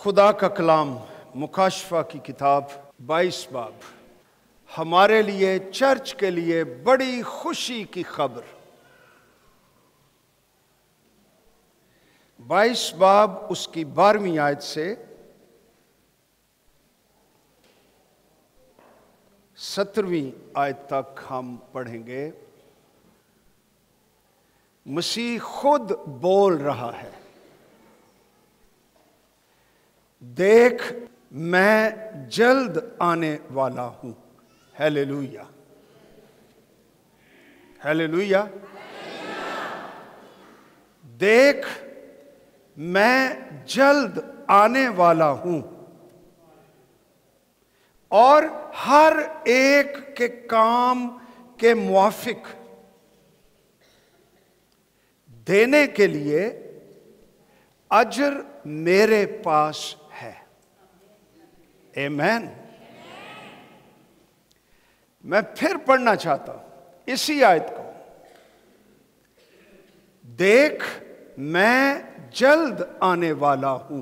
खुदा का कलाम मुकाशफा की किताब 22 बाब हमारे लिए, चर्च के लिए बड़ी खुशी की खबर। 22 बाब उसकी 12वीं आयत से 17वीं आयत तक हम पढ़ेंगे। मसीह खुद बोल रहा है, देख मैं जल्द आने वाला हूं। Hallelujah, hallelujah. देख मैं जल्द आने वाला हूं और हर एक के काम के मुआफिक देने के लिए अजर मेरे पास है। आमीन। मैं फिर पढ़ना चाहता हूं इसी आयत को। देख मैं जल्द आने वाला हूं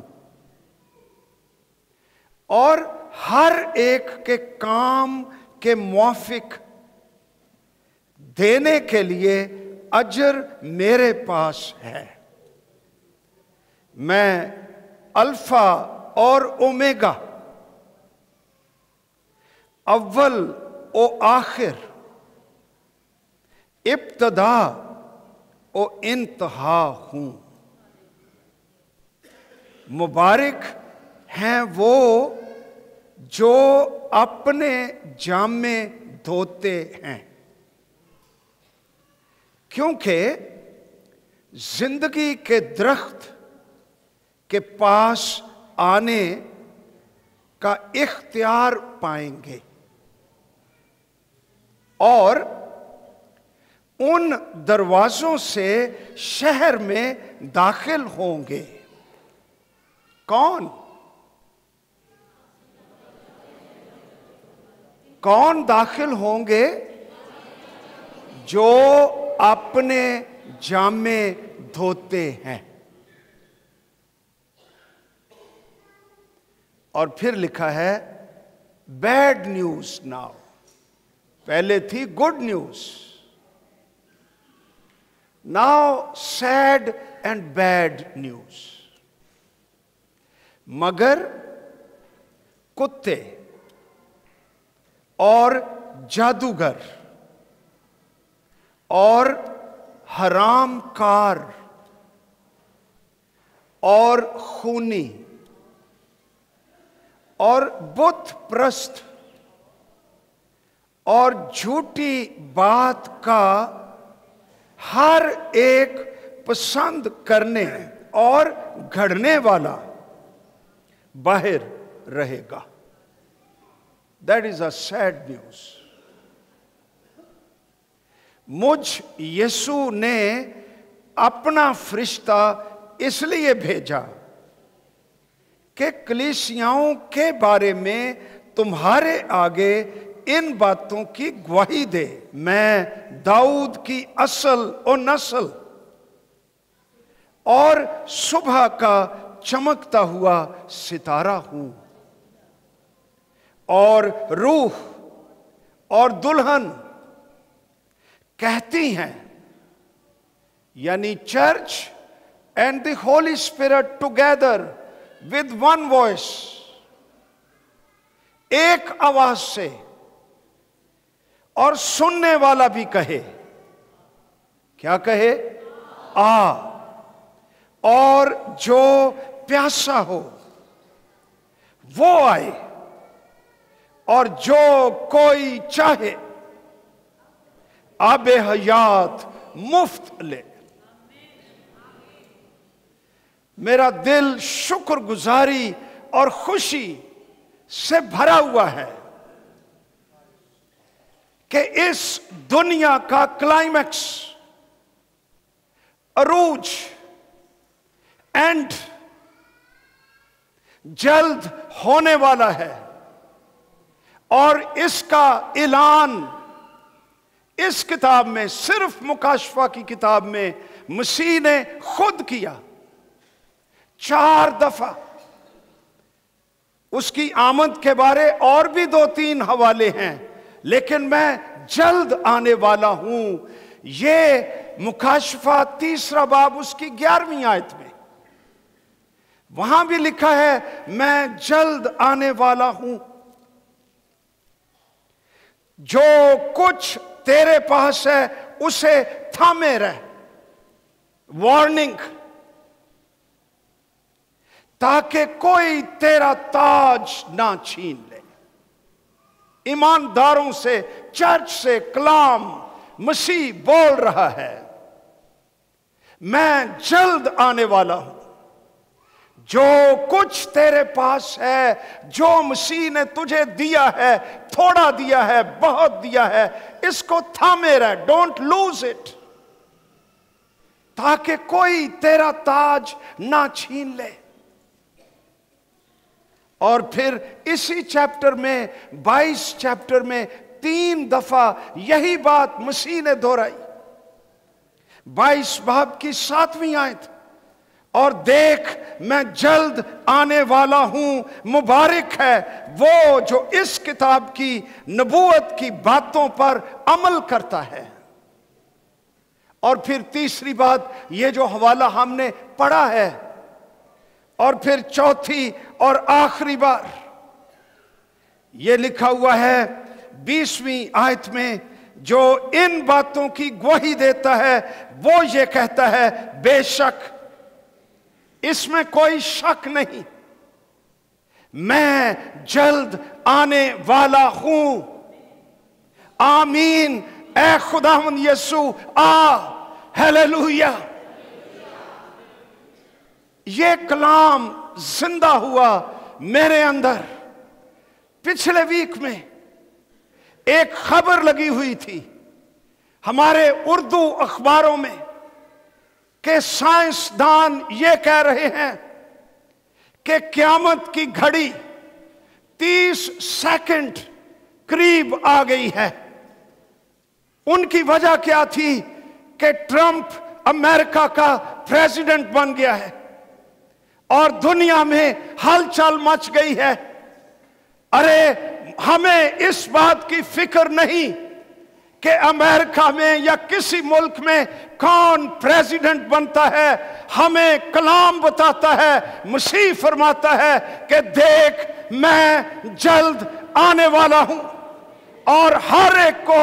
और हर एक के काम के मुआफिक देने के लिए अजर मेरे पास है। मैं अल्फा और ओमेगा, अव्वल ओ आखिर, इब्तदा ओ इंतहा हूं। मुबारक हैं वो जो अपने जामे धोते हैं, क्योंकि जिंदगी के दरख्त के पास आने का इख्तियार पाएंगे और उन दरवाजों से शहर में दाखिल होंगे। कौन दाखिल होंगे? जो अपने जामे धोते हैं। और फिर लिखा है बैड न्यूज नाउ। पहले थी good news, now sad and bad news. मगर कुत्ते और जादूगर और हरामकार और खूनी और बुत प्रस्त और झूठी बात का हर एक पसंद करने और घड़ने वाला बाहर रहेगा। That is a sad news. मुझ यीशु ने अपना फरिश्ता इसलिए भेजा कि कलीसियाओं के बारे में तुम्हारे आगे इन बातों की गवाही दे। मैं दाऊद की असल और नस्ल और सुबह का चमकता हुआ सितारा हूं। और रूह और दुल्हन कहती हैं, यानी church and the Holi spirit together with one voice, एक आवाज से, और सुनने वाला भी कहे, क्या कहे? आ। और जो प्यासा हो वो आए, और जो कोई चाहे आबे हयात मुफ्त ले। मेरा दिल शुक्रगुजारी और खुशी से भरा हुआ है कि इस दुनिया का क्लाइमैक्स, अरूज, एंड जल्द होने वाला है। और इसका ऐलान इस किताब में, सिर्फ मुकाशफा की किताब में, मसीह ने खुद किया 4 दफा। उसकी आमद के बारे और भी 2-3 हवाले हैं, लेकिन मैं जल्द आने वाला हूं। ये मुकाशफा 3 बाब उसकी 11वीं आयत में, वहां भी लिखा है मैं जल्द आने वाला हूं। जो कुछ तेरे पास है उसे थामे रह, वार्निंग, ताकि कोई तेरा ताज ना छीन ले। ईमानदारों से, चर्च से कलाम मसीह बोल रहा है, मैं जल्द आने वाला हूं। जो कुछ तेरे पास है, जो मसीह ने तुझे दिया है, थोड़ा दिया है, बहुत दिया है, इसको थामे रह, डोंट लूज इट, ताकि कोई तेरा ताज ना छीन ले। और फिर इसी चैप्टर में 22 चैप्टर में 3 दफा यही बात मसीह ने दोहराई। 22 बाब की 7वीं आयत, और देख मैं जल्द आने वाला हूं, मुबारक है वो जो इस किताब की नबूवत की बातों पर अमल करता है। और फिर तीसरी बात, ये जो हवाला हमने पढ़ा है, और फिर चौथी और आखिरी बार ये लिखा हुआ है 20वीं आयत में, जो इन बातों की गवाही देता है वो ये कहता है, बेशक इसमें कोई शक नहीं, मैं जल्द आने वाला हूं। आमीन। ए खुदावंद यीशु आ, हालेलुया। ये कलाम जिंदा हुआ मेरे अंदर। पिछले वीक में एक खबर लगी हुई थी हमारे उर्दू अखबारों में कि साइंसदान ये कह रहे हैं कि क़यामत की घड़ी 30 सेकंड करीब आ गई है। उनकी वजह क्या थी कि ट्रंप अमेरिका का प्रेसिडेंट बन गया है और दुनिया में हलचल मच गई है। अरे हमें इस बात की फिक्र नहीं कि अमेरिका में या किसी मुल्क में कौन प्रेसिडेंट बनता है। हमें कलाम बताता है, मसीह फरमाता है कि देख मैं जल्द आने वाला हूं और हर एक को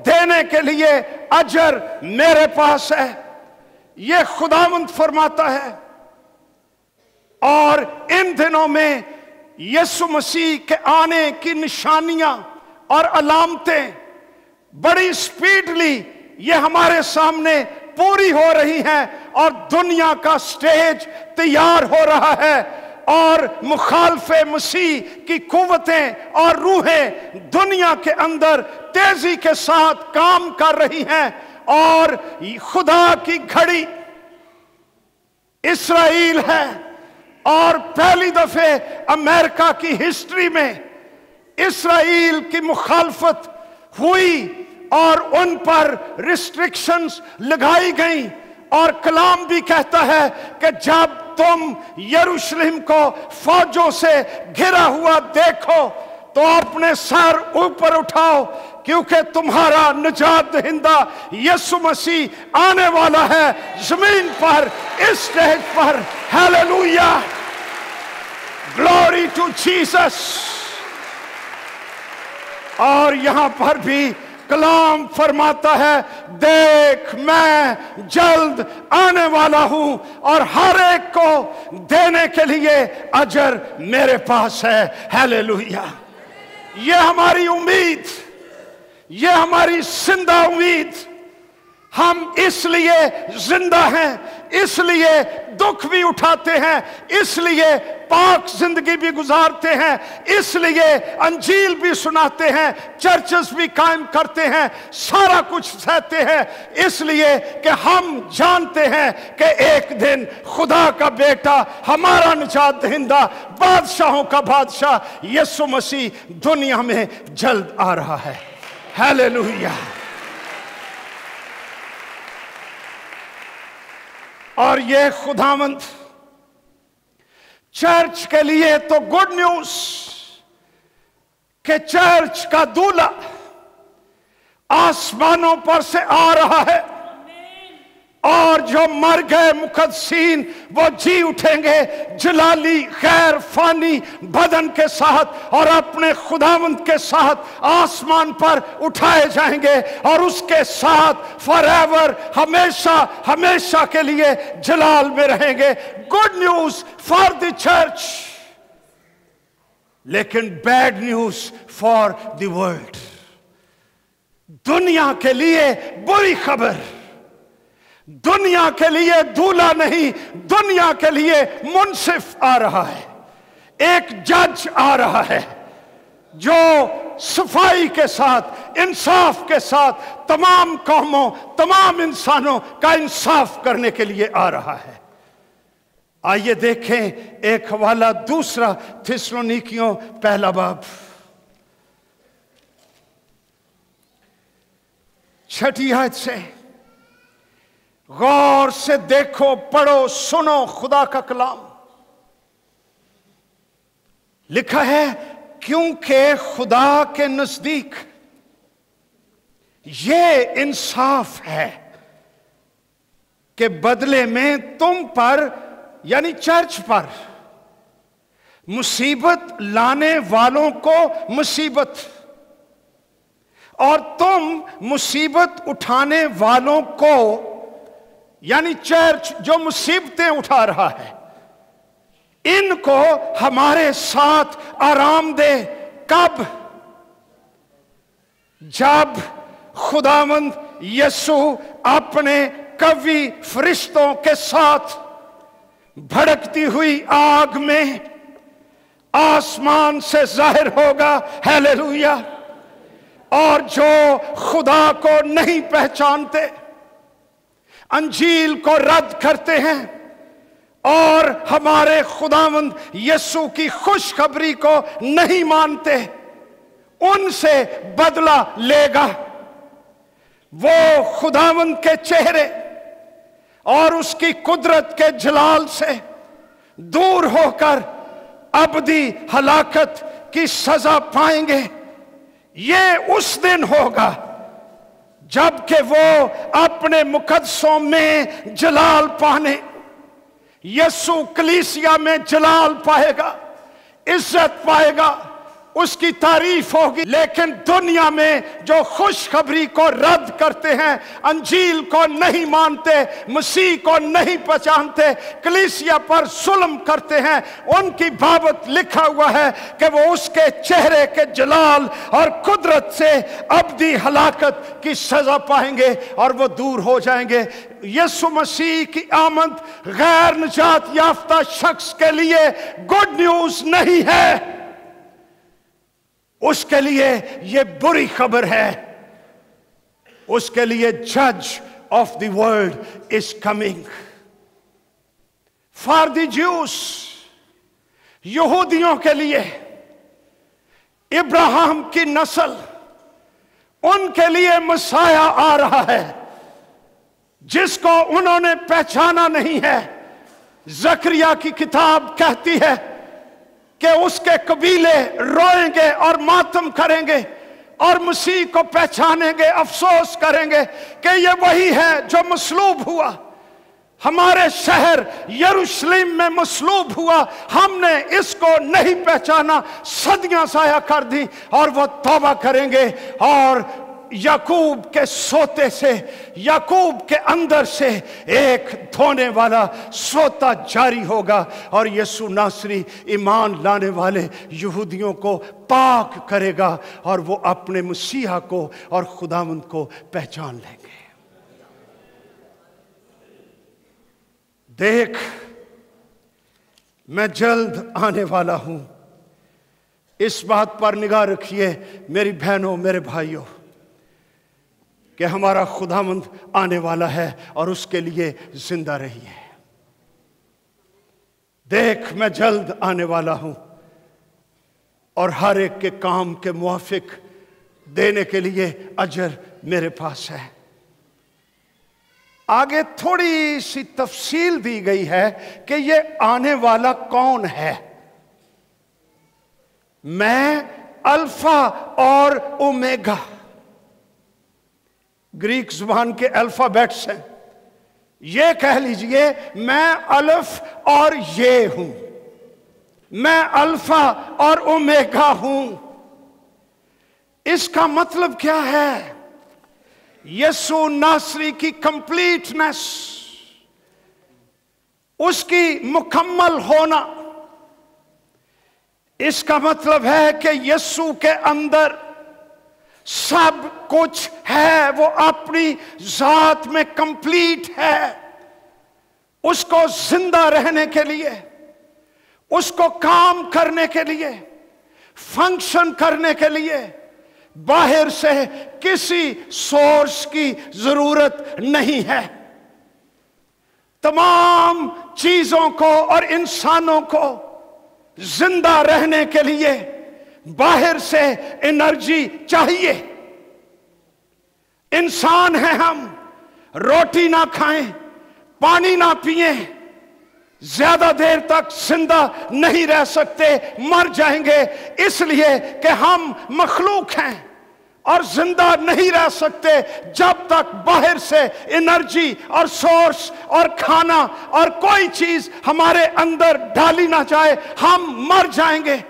देने के लिए अजर मेरे पास है। यह खुदावंद फरमाता है। और इन दिनों में यीशु मसीह के आने की निशानियां और अलामतें बड़ी स्पीडली ये हमारे सामने पूरी हो रही हैं और दुनिया का स्टेज तैयार हो रहा है और मुखालफे मसीह की कुव्वतें और रूहें दुनिया के अंदर तेजी के साथ काम कर रही हैं और खुदा की घड़ी इस्राएल है। और पहली दफे अमेरिका की हिस्ट्री में इस्राएल की मुखालफत हुई और उन पर रिस्ट्रिक्शंस लगाई गई। और कलाम भी कहता है कि जब तुम यरूशलेम को फौजों से घिरा हुआ देखो तो अपने सर ऊपर उठाओ, क्योंकि तुम्हारा निजात दहिंदा यीशु मसीह आने वाला है जमीन पर, इस स्टेज पर। Hallelujah, glory to Jesus. और यहां पर भी कलाम फरमाता है, देख मैं जल्द आने वाला हूं और हर एक को देने के लिए अजर मेरे पास है। हालेलुया। ये हमारी उम्मीद, ये हमारी जिंदा उम्मीद। हम इसलिए जिंदा हैं, इसलिए दुख भी उठाते हैं, इसलिए पाक जिंदगी भी गुजारते हैं, इसलिए अंजील भी सुनाते हैं, चर्चेस भी कायम करते हैं, सारा कुछ सहते हैं, इसलिए कि हम जानते हैं कि एक दिन खुदा का बेटा, हमारा निजात दहिंदा, बादशाहों का बादशाह यीशु मसीह दुनिया में जल्द आ रहा है। हालेलुया। और ये खुदावंद चर्च के लिए तो गुड न्यूज कि चर्च का दूल्हा आसमानों पर से आ रहा है, और जो मर गए मुकद्दसीन वो जी उठेंगे जलाली गैर फानी बदन के साथ, और अपने खुदावंद के साथ आसमान पर उठाए जाएंगे और उसके साथ फॉरएवर हमेशा हमेशा के लिए जलाल में रहेंगे। Good news for the church, लेकिन bad news for the world. दुनिया के लिए बुरी खबर, दुनिया के लिए दूल्हा नहीं, दुनिया के लिए मुंसिफ आ रहा है, एक जज आ रहा है जो सफाई के साथ इंसाफ के साथ तमाम कौमों तमाम इंसानों का इंसाफ करने के लिए आ रहा है। आइए देखें एक हवाला दूसरा थिस्सलुनीकियों पहला बाब 6 आयत से। गौर से देखो, पढ़ो, सुनो खुदा का कलाम। लिखा है, क्योंकि खुदा के नजदीक ये इंसाफ है कि बदले में तुम पर यानी चर्च पर मुसीबत लाने वालों को मुसीबत, और तुम मुसीबत उठाने वालों को यानी चर्च जो मुसीबतें उठा रहा है, इनको हमारे साथ आराम दे। कब? जब खुदावंद यीशु अपने कवि फरिश्तों के साथ भड़कती हुई आग में आसमान से जाहिर होगा। हालेलुया। और जो खुदा को नहीं पहचानते, अंजील को रद्द करते हैं और हमारे खुदावंद यीशु की खुशखबरी को नहीं मानते, उनसे बदला लेगा। वो खुदावंद के चेहरे और उसकी कुदरत के जलाल से दूर होकर अबदी हलाकत की सजा पाएंगे। ये उस दिन होगा जबकि वो अपने मुकद्दसों में जलाल पाने, यीशु कलीसिया में जलाल पाएगा, इज्जत पाएगा, उसकी तारीफ होगी। लेकिन दुनिया में जो खुशखबरी को रद्द करते हैं, अंजील को नहीं मानते, मसीह को नहीं पहचानते, कलीसिया पर जुल्म करते हैं, उनकी बाबत लिखा हुआ है कि वो उसके चेहरे के जलाल और कुदरत से अबदी हलाकत की सजा पाएंगे और वो दूर हो जाएंगे। यीशु मसीह की आमद गैर निजात याफ्ता शख्स के लिए गुड न्यूज नहीं है, उसके लिए यह बुरी खबर है। उसके लिए जज of the world is coming. For the juice, यहूदियों के लिए, इब्राहिम की नस्ल, उनके लिए मसाया आ रहा है जिसको उन्होंने पहचाना नहीं है। जकरिया की किताब कहती है कि उसके कबीले रोएंगे और मातम करेंगे और मसीह को पहचानेंगे, अफसोस करेंगे कि ये वही है जो मसलूब हुआ, हमारे शहर यरूशलेम में मसलूब हुआ, हमने इसको नहीं पहचाना, सदियां जाया कर दी। और वो तौबा करेंगे और याकूब के सोते से, याकूब के अंदर से एक धोने वाला सोता जारी होगा और यीशु नासरी ईमान लाने वाले यहूदियों को पाक करेगा और वो अपने मसीहा को और खुदावंद को पहचान लेंगे। देख, मैं जल्द आने वाला हूं। इस बात पर निगाह रखिए मेरी बहनों, मेरे भाइयों, कि हमारा खुदावंद आने वाला है और उसके लिए जिंदा रहिए। देख, मैं जल्द आने वाला हूं और हर एक के काम के मुआफिक देने के लिए अजर मेरे पास है। आगे थोड़ी सी तफसील दी गई है कि ये आने वाला कौन है। मैं अल्फा और ओमेगा, ग्रीक जुबान के अल्फाबेट्स हैं। ये कह लीजिए मैं अल्फ और ये हूं, मैं अल्फा और ओमेगा हूं। इसका मतलब क्या है? यीशु नासरी की कंप्लीटनेस, उसकी मुकम्मल होना। इसका मतलब है कि यीशु के अंदर सब कुछ है, वो अपनी जात में कंप्लीट है। उसको जिंदा रहने के लिए, उसको काम करने के लिए, फंक्शन करने के लिए बाहर से किसी सोर्स की जरूरत नहीं है। तमाम चीजों को और इंसानों को जिंदा रहने के लिए बाहर से एनर्जी चाहिए। इंसान हैं हम, रोटी ना खाएं, पानी ना पिएं, ज्यादा देर तक जिंदा नहीं रह सकते, मर जाएंगे। इसलिए कि हम मखलूक हैं और जिंदा नहीं रह सकते जब तक बाहर से एनर्जी और सोर्स और खाना और कोई चीज हमारे अंदर डाली ना जाए, हम मर जाएंगे।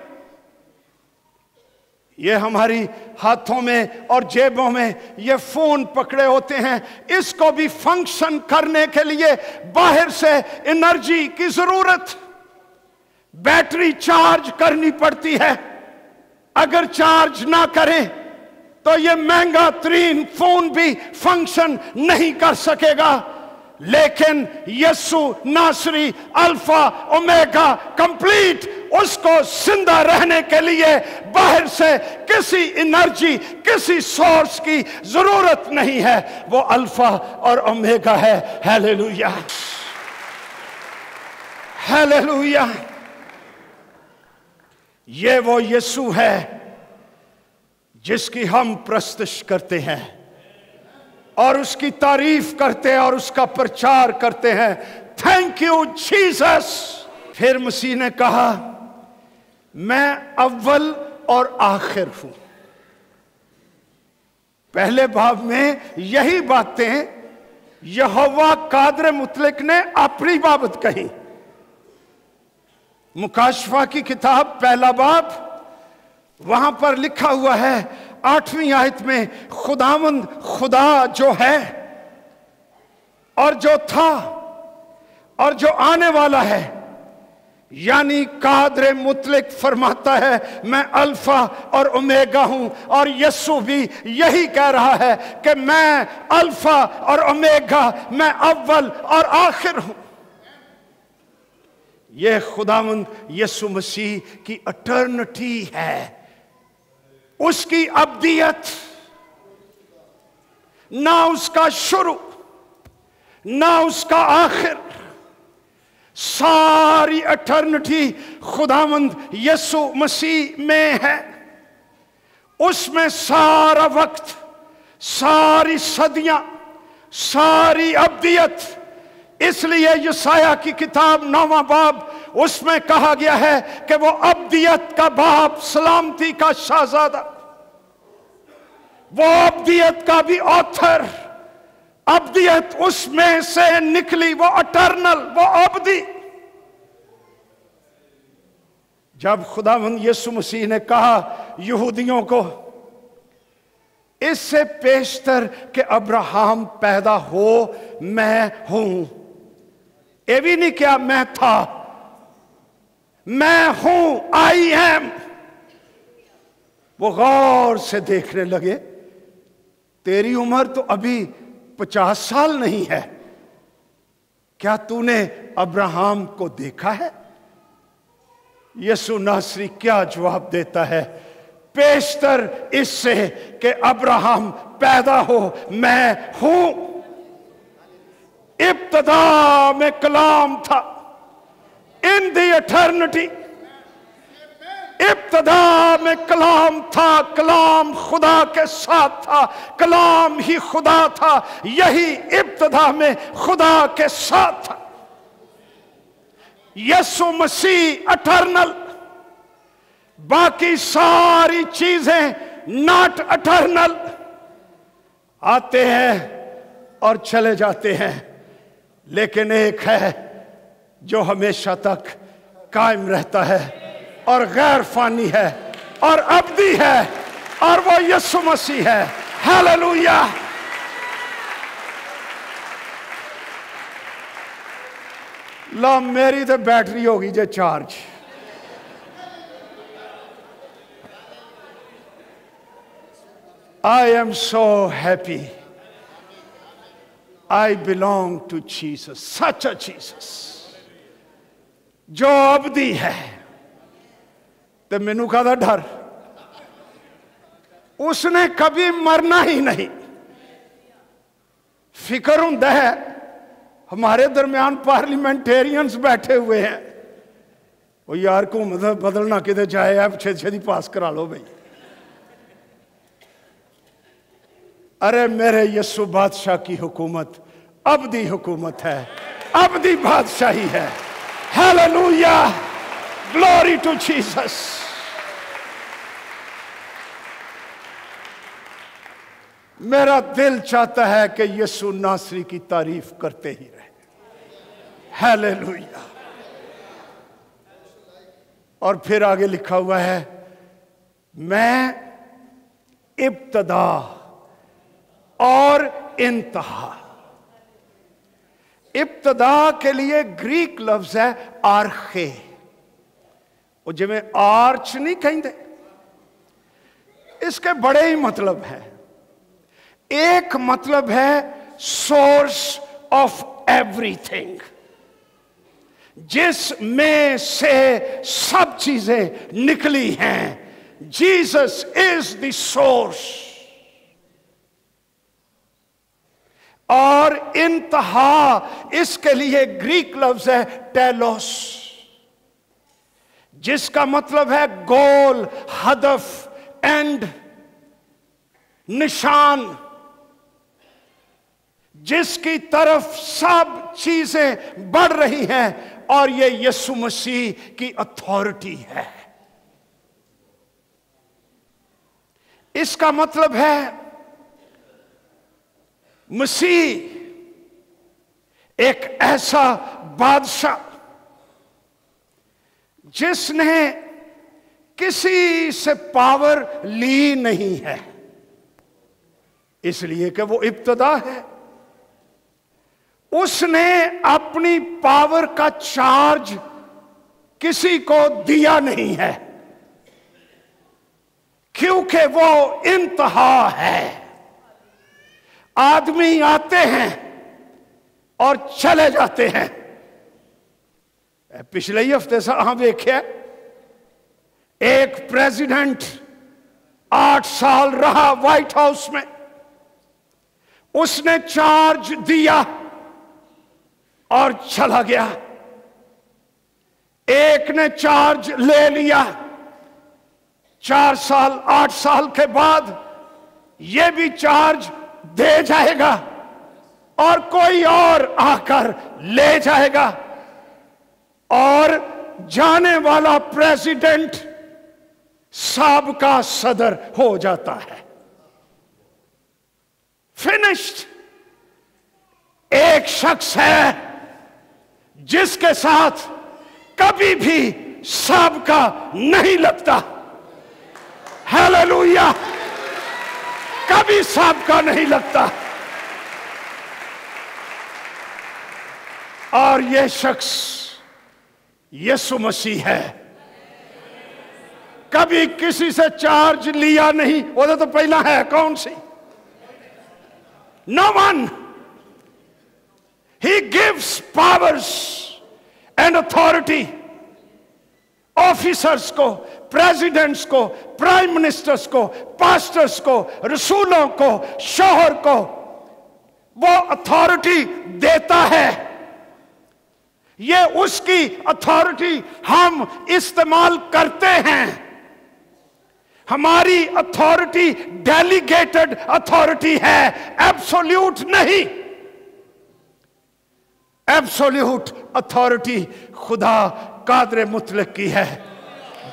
ये हमारी हाथों में और जेबों में ये फोन पकड़े होते हैं, इसको भी फंक्शन करने के लिए बाहर से एनर्जी की जरूरत, बैटरी चार्ज करनी पड़ती है। अगर चार्ज ना करें तो ये महंगा तरीन फोन भी फंक्शन नहीं कर सकेगा। लेकिन यीशु नासरी अल्फा ओमेगा कंप्लीट, उसको जिंदा रहने के लिए बाहर से किसी एनर्जी, किसी सोर्स की जरूरत नहीं है। वो अल्फा और ओमेगा है। Hallelujah, hallelujah. ये वो यीशु है जिसकी हम प्रस्तुत करते हैं और उसकी तारीफ करते हैं और उसका प्रचार करते हैं। Thank you Jesus. फिर मसीह ने कहा मैं अव्वल और आखिर हूं। पहले बाब में यही बातें यहोवा कादर मुतलक ने अपनी बाबत कही। मुकाशफा की किताब पहला बाब, वहां पर लिखा हुआ है 8वीं आयत में, खुदावंद खुदा जो है और जो था और जो आने वाला है, यानी कादर मुतलक फरमाता है मैं अल्फा और ओमेगा हूं। और यीशु भी यही कह रहा है कि मैं अल्फा और ओमेगा, मैं अव्वल और आखिर हूं। यह खुदावंद यीशु मसीह की अटर्निटी है, उसकी अब्दियत, ना उसका शुरू ना उसका आखिर। सारी अटर्निटी खुदावंद यीशु मसीह में है। उसमें सारा वक्त, सारी सदियां, सारी अब्दियत। इसलिए यशाया की किताब 9वां बाब, उसमें कहा गया है कि वो अब्दियत का बाप, सलामती का शाहजादा, वो अब्दियत का भी ऑथर। अब्दियत उसमें से निकली, वो अटर्नल, वो अब्दी। जब खुदावंद यीशु मसीह ने कहा यहूदियों को इससे पेशतर कि अब्राहम पैदा हो, मैं हूं। ये भी नहीं क्या मैं था, मैं हूं, आई एम। वो गौर से देखने लगे, तेरी उम्र तो अभी 50 साल नहीं है, क्या तूने अब्राहम को देखा है? यीशु नासरी क्या जवाब देता है? पेशतर इससे कि अब्राहम पैदा हो, मैं हूं। इब्तदा में कलाम था, इन दी एटर्निटी। इब्तदा में कलाम था, कलाम खुदा के साथ था, कलाम ही खुदा था, यही इब्तदा में खुदा के साथ था। यीशु मसीह अटर्नल, बाकी सारी चीजें नॉट अटर्नल, आते हैं और चले जाते हैं, लेकिन एक है जो हमेशा तक कायम रहता है और गैर फानी है और अब्दी है, और वो यीशु मसीह है। हालेलुया। ला मेरी तो बैटरी होगी जे charge. I am so happy I belong to Jesus, such a Jesus जो अब्दी है। तो मैनू कादा डर, उसने कभी मरना ही नहीं। फिक्र हुंदा है, हमारे दरमियान पार्लियामेंटेरियंस बैठे हुए हैं, वो यार घूमत बदलना किते जाए, अब छेती छेती पास करा लो भाई। अरे मेरे यीशु बादशाह की हुकूमत अब्दी हुकूमत है, अब्दी बादशाही है। Hallelujah, glory to Jesus. मेरा दिल चाहता है कि यीशु नासरी की तारीफ करते ही रहे। हालेलुया। और फिर आगे लिखा हुआ है, मैं इब्तदा और इंतहा। इब्तदा के लिए ग्रीक लफ्ज है आर्खे, वो जिमें आर्च नहीं कहते, इसके बड़े ही मतलब है। एक मतलब है सोर्स ऑफ एवरीथिंग, जिसमें से सब चीजें निकली हैं। Jesus is the source. और इंतहा, इसके लिए ग्रीक लफ्ज है टेलोस, जिसका मतलब है गोल, हदफ, एंड, निशान, जिसकी तरफ सब चीजें बढ़ रही हैं। और ये यीशु मसीह की अथॉरिटी है। इसका मतलब है मसीह एक ऐसा बादशाह जिसने किसी से पावर ली नहीं है, इसलिए कि वो इब्तदा है। उसने अपनी पावर का चार्ज किसी को दिया नहीं है, क्योंकि वो इंतहा है। आदमी आते हैं और चले जाते हैं। पिछले ही हफ्ते से हम देखिए, एक प्रेसिडेंट 8 साल रहा व्हाइट हाउस में, उसने चार्ज दिया और चला गया। एक ने चार्ज ले लिया, 4 साल 8 साल के बाद यह भी चार्ज दे जाएगा और कोई और आकर ले जाएगा, और जाने वाला प्रेसिडेंट साबका सदर हो जाता है। फिनिश्ड। एक शख्स है जिसके साथ कभी भी साबका नहीं लगता। हालेलुया, कभी साबका नहीं लगता। और यह शख्स यीशु मसीह है। कभी किसी से चार्ज लिया नहीं, वो तो पहला है कौन सी? No one. He gives powers and authority officers को, प्रेसिडेंट्स को, प्राइम मिनिस्टर्स को, पास्टर्स को, रसूलों को, शोहर को वो अथॉरिटी देता है। ये उसकी अथॉरिटी हम इस्तेमाल करते हैं। हमारी अथॉरिटी डेलीगेटेड अथॉरिटी है, एब्सोल्यूट नहीं। एब्सोल्यूट अथॉरिटी खुदा कादर मुतलक की है,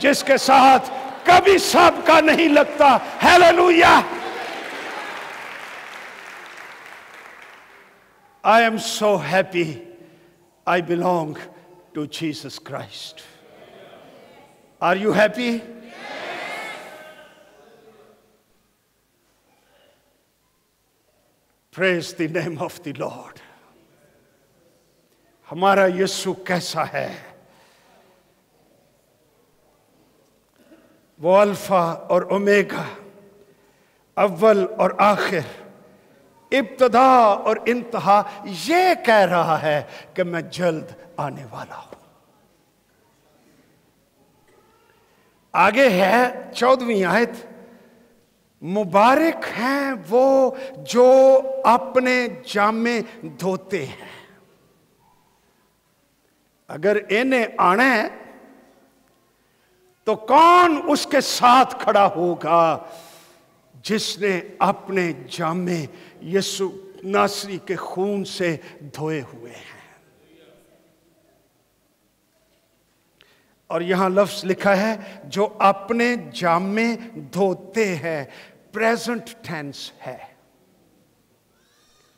जिसके साथ कभी सबका नहीं लगता। Hallelujah. I am so happy I belong to Jesus Christ. Are you happy? Praise the name of the Lord. हमारा यीशु कैसा है? वो अल्फा और ओमेगा, अव्वल और आखिर, इब्तदा और इंतहा, ये कह रहा है कि मैं जल्द आने वाला हूं। आगे है 14वीं आयत, मुबारक हैं वो जो अपने जामे धोते हैं। अगर इन्हें आना है तो कौन उसके साथ खड़ा होगा जिसने अपने जामे यीशु नासरी के खून से धोए हुए हैं। और यहां लफ्ज लिखा है जो अपने जामे धोते हैं, प्रेजेंट टेंस है,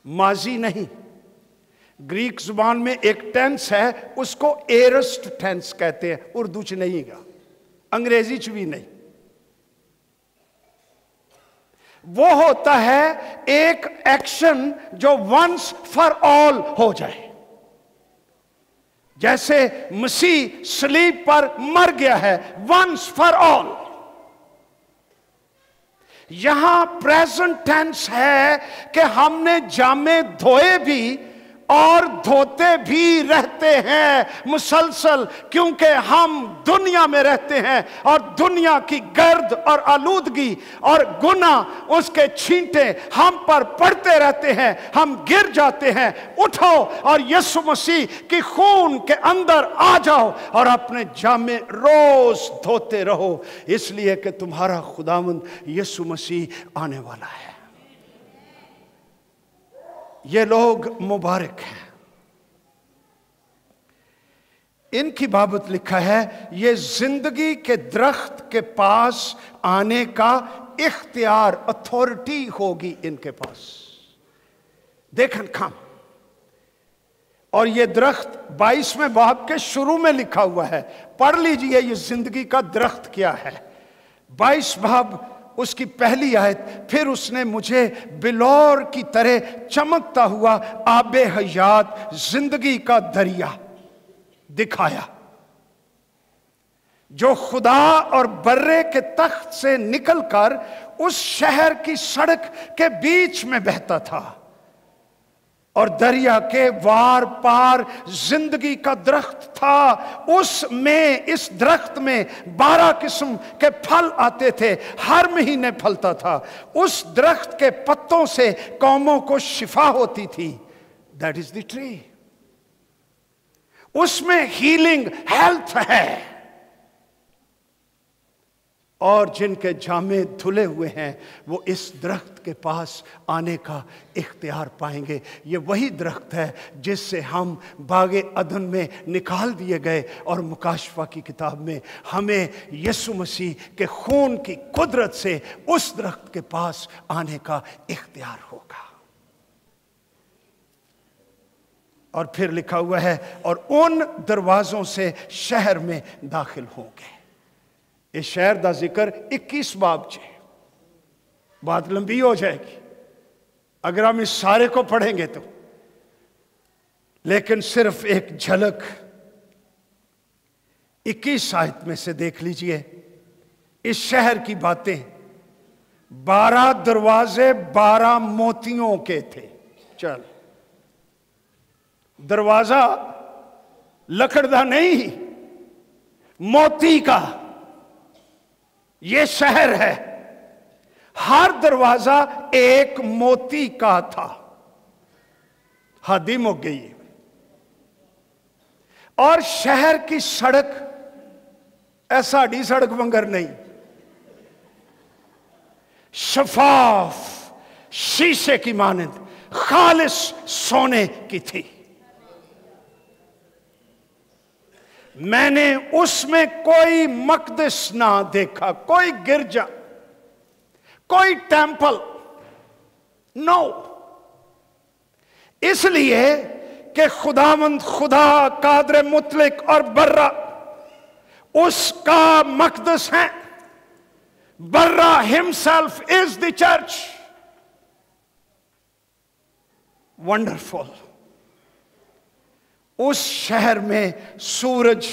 माजी नहीं। ग्रीक जुबान में एक टेंस है, उसको एरस्ट टेंस कहते हैं, उर्दू च नहीं गा, अंग्रेजी च भी नहीं। वो होता है एक एक्शन जो वंस फॉर ऑल हो जाए। जैसे मसीह सलीब पर मर गया है, वंस फॉर ऑल। यहां प्रेजेंट टेंस है कि हमने जामे धोए भी और धोते भी रहते हैं मुसलसल, क्योंकि हम दुनिया में रहते हैं और दुनिया की गर्द और आलूदगी और गुनाह उसके छींटे हम पर पड़ते रहते हैं। हम गिर जाते हैं। उठो और यीशु मसीह की खून के अंदर आ जाओ और अपने जामे रोज धोते रहो, इसलिए कि तुम्हारा खुदावंद यीशु मसीह आने वाला है। ये लोग मुबारक हैं। इनकी बाबत लिखा है ये जिंदगी के दरख्त के पास आने का इख्तियार, अथॉरिटी होगी इनके पास। देखन कम। और ये दरख्त 22वें बाब के शुरू में लिखा हुआ है, पढ़ लीजिए ये जिंदगी का दरख्त क्या है। 22 बाब उसकी पहली आयत, फिर उसने मुझे बिलौर की तरह चमकता हुआ आबे हयात, जिंदगी का दरिया दिखाया, जो खुदा और बर्रे के तख्त से निकलकर उस शहर की सड़क के बीच में बहता था। और दरिया के वार पार जिंदगी का दरख्त था, उसमें, इस दरख्त में 12 किस्म के फल आते थे, हर महीने फलता था। उस दरख्त के पत्तों से कौमों को शिफा होती थी। That is the tree. उसमें हीलिंग, हेल्थ है। और जिनके जामे धुले हुए हैं वो इस दरख्त के पास आने का इख्तियार पाएंगे। ये वही दरख्त है जिससे हम बागे अदन में निकाल दिए गए और मुकाशफा की किताब में हमें यीशु मसीह के खून की कुदरत से उस दरख्त के पास आने का इख्तियार होगा। और फिर लिखा हुआ है और उन दरवाजों से शहर में दाखिल होंगे। इस शहर का जिक्र 21 बाब च, बात लंबी हो जाएगी अगर हम इस सारे को पढ़ेंगे तो, लेकिन सिर्फ एक झलक 21 आयत में से देख लीजिए। इस शहर की बातें, 12 दरवाजे 12 मोतियों के थे। चल, दरवाजा लकड़दा नहीं, मोती का ये शहर है। हर दरवाजा एक मोती का था। हद ही मुक गई। और शहर की सड़क ऐसा डी सड़क वंगर नहीं, शफाफ शीशे की मानंद खालिस सोने की थी। मैंने उसमें कोई मकदस ना देखा, कोई गिरजा, कोई टेंपल, नो। इसलिए कि खुदावंद खुदा कादर मुतलक और बर्रा उसका मकदस है। बर्रा himself is the church. Wonderful. उस शहर में सूरज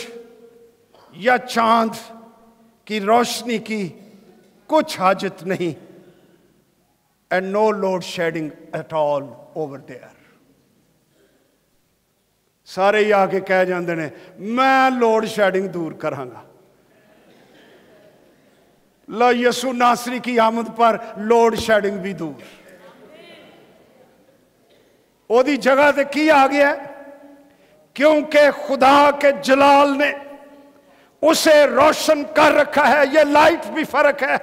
या चांद की रोशनी की कुछ हाजत नहीं। And no load shedding at all over there. सारे ही आके कह जाते ने मैं लोड शेडिंग दूर करांगा। लो यसु नासरी की आमद पर लोड शेडिंग भी दूर। ओदी जगह ते की आ गया? क्योंकि खुदा के जलाल ने उसे रोशन कर रखा है। ये लाइट भी फर्क है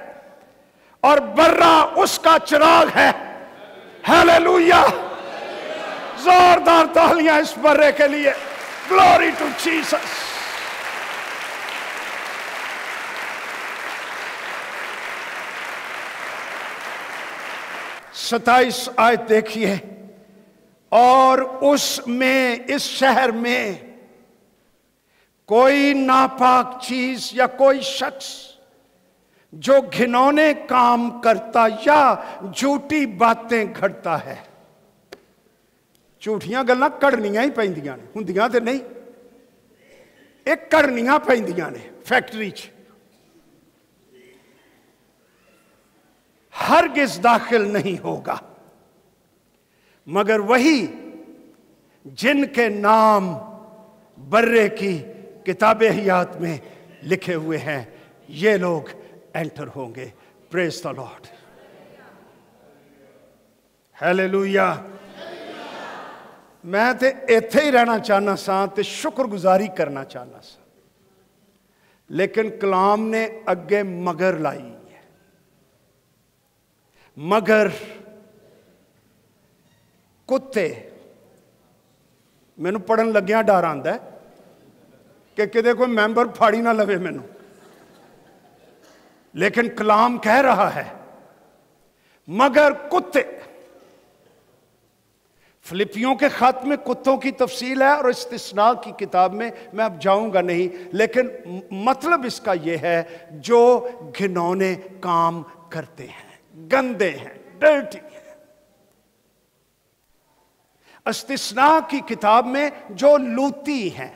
और बर्रा उसका चिराग है। हालेलुया। जोरदार तालियां इस बर्रे के लिए। Glory to Jesus. सताइस आयत देखिए। और उसमें, इस शहर में कोई नापाक चीज या कोई शख्स जो घिनौने काम करता या झूठी बातें घड़ता है। झूठियां गल्लां कढ़नियां ही पैंदियां ने, हुंदियां ते नहीं। एक कढ़नियां पैंदियां ने फैक्ट्री च। हरगिज दाखिल नहीं होगा मगर वही जिनके नाम बर्रे की किताबे हयात में लिखे हुए हैं, ये लोग एंटर होंगे। Praise the Lord. हालेलुया। मैं ते इत्थे ही रहना चाहना सा ते शुक्रगुजारी करना चाहना सा, लेकिन कलाम ने अगे मगर लाई है। मगर कुत्ते। मैनू पढ़न लग्या डर आंदा है कि किते कोई मैंबर फाड़ी ना लवे मैनू, लेकिन कलाम कह रहा है मगर कुत्ते। फिलिपियों के खत में कुत्तों की तफसील है और इस्तिस्ना की किताब में मैं अब जाऊंगा नहीं, लेकिन मतलब इसका यह है जो घिनौने काम करते हैं, गंदे हैं, डर्टी हैं। इस्तिस्ना की किताब में जो लूती हैं,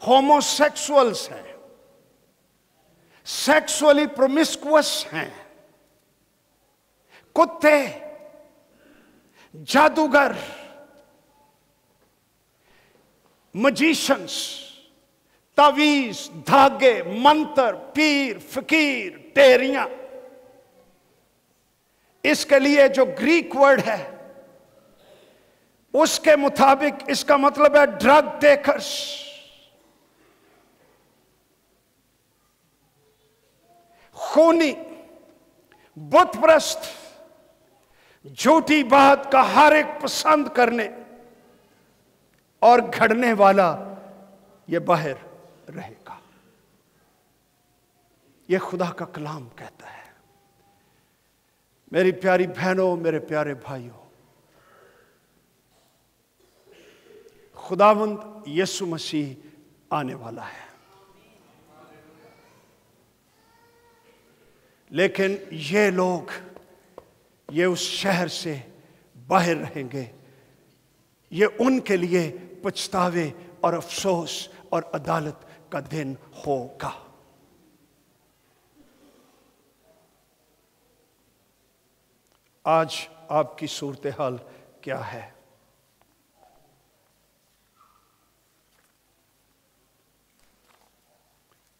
होमोसेक्सुअल्स हैं, सेक्सुअली प्रोमिस्कुअस हैं, कुत्ते, जादूगर, मजीशियंस, तावीज, धागे, मंत्र, पीर, फकीर, टेरियां। इसके लिए जो ग्रीक वर्ड है उसके मुताबिक इसका मतलब है ड्रग टेकर्स। खूनी, बुतप्रस्त, झूठी बात का हर एक पसंद करने और घड़ने वाला ये बाहर रहेगा। ये खुदा का कलाम कहता है। मेरी प्यारी बहनों, मेरे प्यारे भाइयों, खुदावंद यीशु मसीह आने वाला है, लेकिन ये लोग, ये उस शहर से बाहर रहेंगे। ये उनके लिए पछतावे और अफसोस और अदालत का दिन होगा। आज आपकी सूरत हाल क्या है?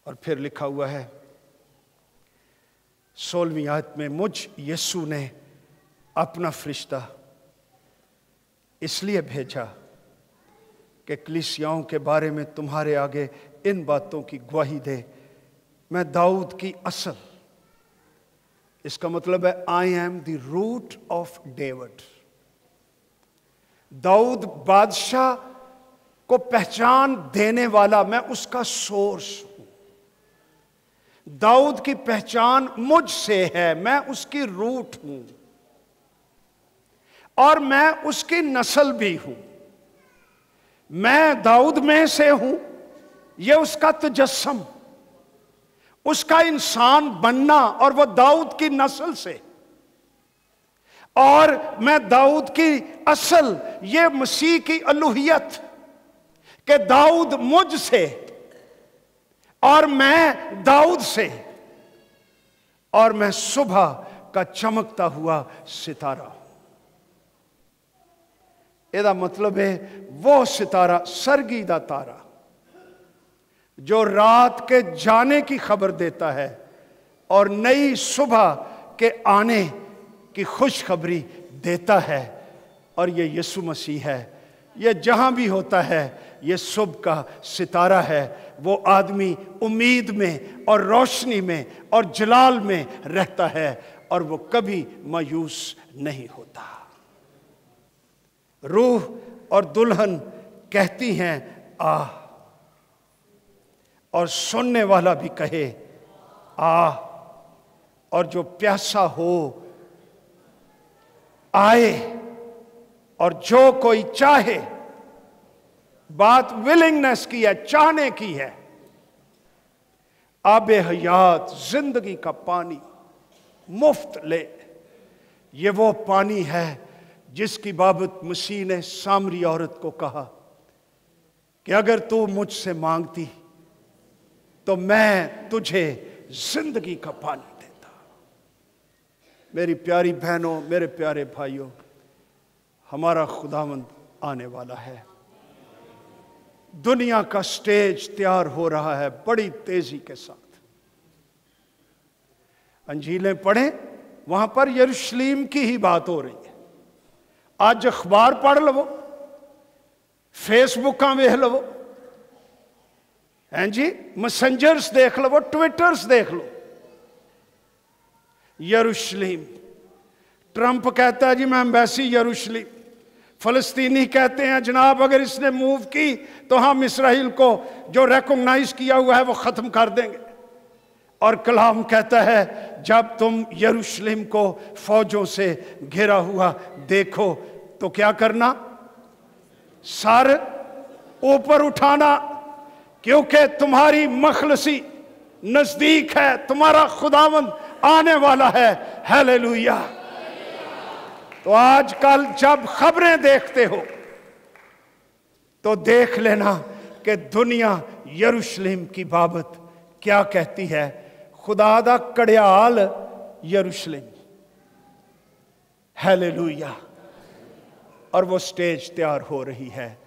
और फिर लिखा हुआ है 16वीं आयत में, मुझ यीशु ने अपना फरिश्ता इसलिए भेजा कि कलीसियाओं के बारे में तुम्हारे आगे इन बातों की गवाही दे। मैं दाऊद की असल इसका मतलब है I am the root of David. दाऊद बादशाह को पहचान देने वाला, मैं उसका सोर्स हूं। दाऊद की पहचान मुझसे है, मैं उसकी रूट हूं और मैं उसकी नस्ल भी हूं। मैं दाऊद में से हूं, यह उसका तजस्सम, उसका इंसान बनना, और वह दाऊद की नस्ल से। और मैं दाऊद की असल, यह मसीह की अलूहियत कि दाऊद मुझ से और मैं दाऊद से, और मैं सुबह का चमकता हुआ सितारा हूं। ਇਹਦਾ मतलब है वो सितारा, सरगीदा तारा, जो रात के जाने की खबर देता है और नई सुबह के आने की खुशखबरी देता है। और ये यीशु मसीह है। ये जहां भी होता है ये सुबह का सितारा है। वो आदमी उम्मीद में और रोशनी में और जलाल में रहता है और वो कभी मायूस नहीं होता। रूह और दुल्हन कहती हैं आ, और सुनने वाला भी कहे आ, और जो प्यासा हो आए, और जो कोई चाहे, बात विलिंगनेस की है, चाहने की है। आबे हयात, जिंदगी का पानी मुफ्त ले। ये वो पानी है जिसकी बाबत मसीह ने सामरी औरत को कहा कि अगर तू मुझसे मांगती तो मैं तुझे जिंदगी का पानी देता। मेरी प्यारी बहनों, मेरे प्यारे भाइयों, हमारा खुदावंद आने वाला है। दुनिया का स्टेज तैयार हो रहा है बड़ी तेजी के साथ। अंजीलें पढ़ें, वहां पर यरूशलेम की ही बात हो रही है। आज अखबार पढ़ लवो, फेसबुक वेख लवो, हैं जी, मैसेंजर्स देख लवो, ट्विटर्स देख लो। यरूशलेम, ट्रंप कहता है जी मैं एम्बेसी यरूशलेम। फलस्तीनी कहते हैं जनाब अगर इसने मूव की तो हम इसराइल को जो रिकॉग्नाइज किया हुआ है वो खत्म कर देंगे। और कलाम कहता है जब तुम यरूशलेम को फौजों से घिरा हुआ देखो तो क्या करना, सर ऊपर उठाना, क्योंकि तुम्हारी मखलसी नजदीक है, तुम्हारा खुदावंद आने वाला है। हालेलुया। तो आजकल जब खबरें देखते हो तो देख लेना कि दुनिया यरूशलेम की बाबत क्या कहती है। खुदा दा कड़ियाल यरूशलेम, हालेलुया। और वो स्टेज तैयार हो रही है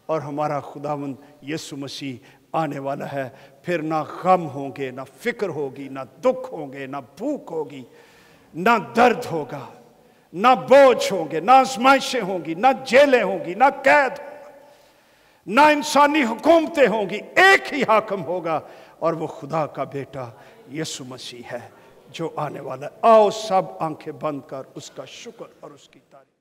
और हमारा खुदावंद यीशु मसीह आने वाला है। फिर ना गम होंगे, ना फिक्र होगी, ना दुख होंगे, ना भूख होगी, ना दर्द होगा, ना बोझ होंगे, ना आजमाइशें होंगी, ना जेलें होंगी, ना कैद होगा, ना इंसानी हुकूमतें होंगी। एक ही हाकिम होगा और वो खुदा का बेटा यीशु मसीह है जो आने वाला है। आओ सब आंखें बंद कर उसका शुक्र और उसकी तारीफ।